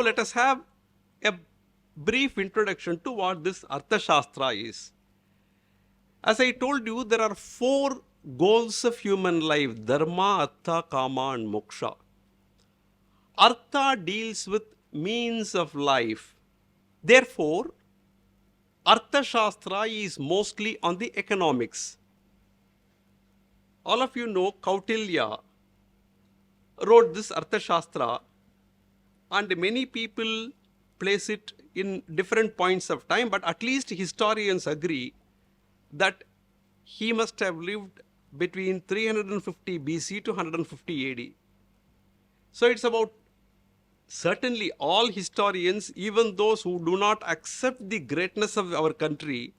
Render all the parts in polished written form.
let us have a brief introduction to what this Arthashastra is. As I told you, there are 4 goals of human life: Dharma, Artha, Kama and Moksha. Artha deals with means of life. Therefore, Arthashastra is mostly on the economics. All of you know Kautilya wrote this Arthashastra, and many people place it in different points of time, but at least historians agree that he must have lived between 350 BC to 150 AD. So it's about, certainly all historians, even those who do not accept the greatness of our country,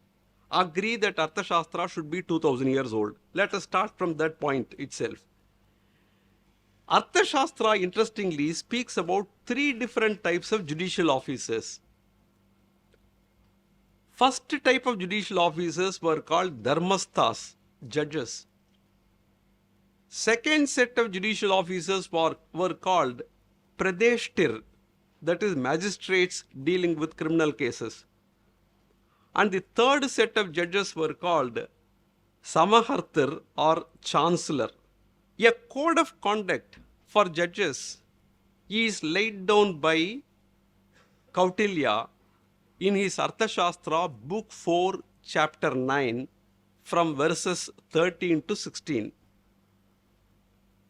agree that Arthashastra should be 2000 years old. Let us start from that point itself. Arthashastra, interestingly, speaks about 3 different types of judicial officers. First type of judicial officers were called Dharmasthas, judges. Second set of judicial officers were called Pradeshtir, that is magistrates dealing with criminal cases. And the third set of judges were called Samaharthir or Chancellor. A code of conduct for judges is laid down by Kautilya in his Arthashastra, book 4, chapter 9, from verses 13 to 16.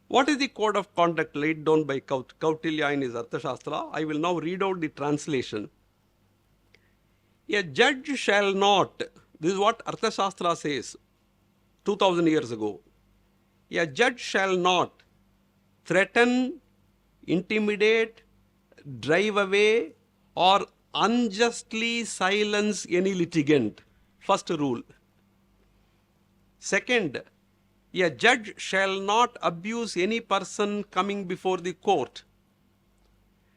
What is the code of conduct laid down by Kautilya in his Arthashastra? I will now read out the translation. A judge shall not, this is what Arthashastra says 2000 years ago. A judge shall not threaten, intimidate, drive away, or unjustly silence any litigant. First rule. Second, a judge shall not abuse any person coming before the court.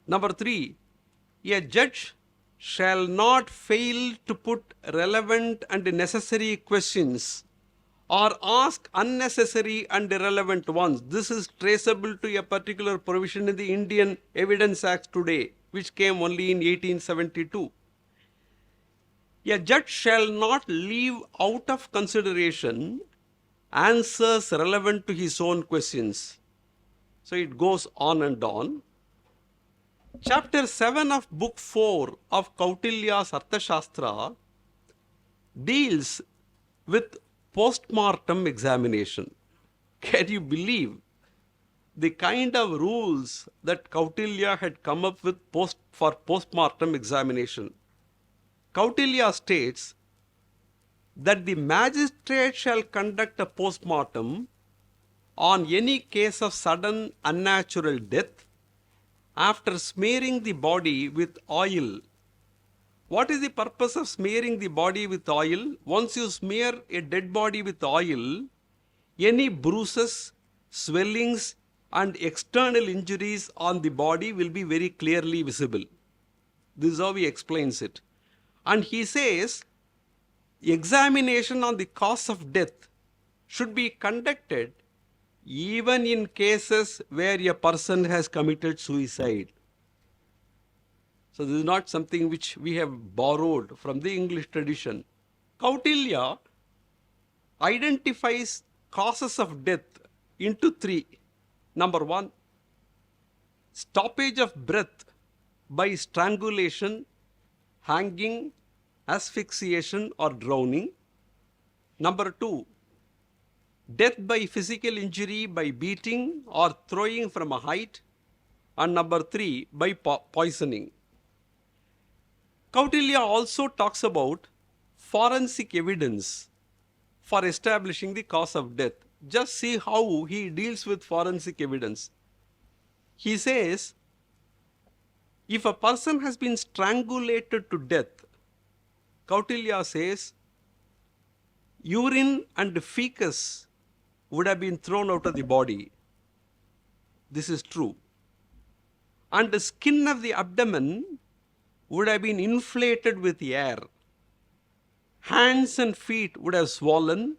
Number 3, a judge shall not fail to put relevant and necessary questions or ask unnecessary and irrelevant ones. This is traceable to a particular provision in the Indian Evidence Act today, which came only in 1872. A judge shall not leave out of consideration answers relevant to his own questions. So it goes on and on. Chapter 7 of book 4 of Kautilya's Arthashastra deals with post-mortem examination. Can you believe the kind of rules that Kautilya had come up with for post-mortem examination? Kautilya states that the magistrate shall conduct a post-mortem on any case of sudden unnatural death after smearing the body with oil. What is the purpose of smearing the body with oil? Once you smear a dead body with oil, any bruises, swellings, and external injuries on the body will be very clearly visible. This is how he explains it. And he says, examination on the cause of death should be conducted even in cases where a person has committed suicide. So this is not something which we have borrowed from the English tradition. Kautilya identifies causes of death into 3. Number 1, stoppage of breath by strangulation, hanging, asphyxiation or drowning. Number 2, death by physical injury by beating or throwing from a height. And number 3, by poisoning. Kautilya also talks about forensic evidence for establishing the cause of death. Just see how he deals with forensic evidence. He says, if a person has been strangulated to death, Kautilya says, urine and fecus would have been thrown out of the body. This is true. And the skin of the abdomen would have been inflated with air. Hands and feet would have swollen,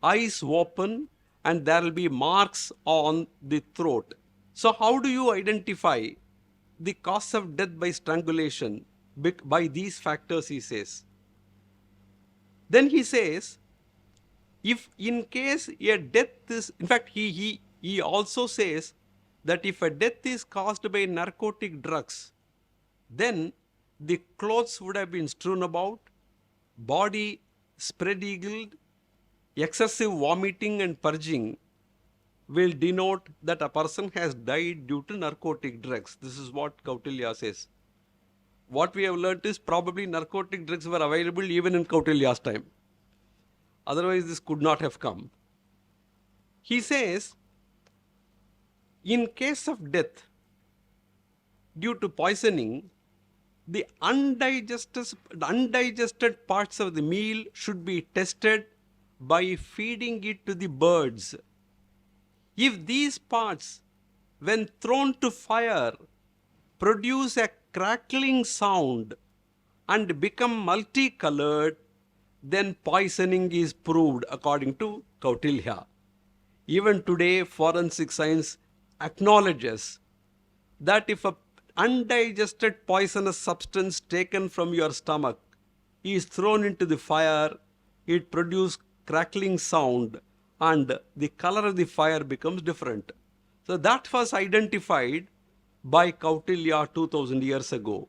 eyes open, and there will be marks on the throat. So how do you identify the cause of death by strangulation by these factors, he says. Then he says, if in case a death is, in fact, he also says that if a death is caused by narcotic drugs, then the clothes would have been strewn about, body spread eagled, excessive vomiting and purging will denote that a person has died due to narcotic drugs. This is what Kautilya says. What we have learnt is probably narcotic drugs were available even in Kautilya's time. Otherwise, this could not have come. He says, in case of death due to poisoning, the undigested parts of the meal should be tested by feeding it to the birds. If these parts, when thrown to fire, produce a crackling sound and become multicolored, then poisoning is proved, according to Kautilya. Even today, forensic science acknowledges that if a undigested poisonous substance taken from your stomach is thrown into the fire, it produces crackling sound and the color of the fire becomes different. So that was identified by Kautilya 2000 years ago.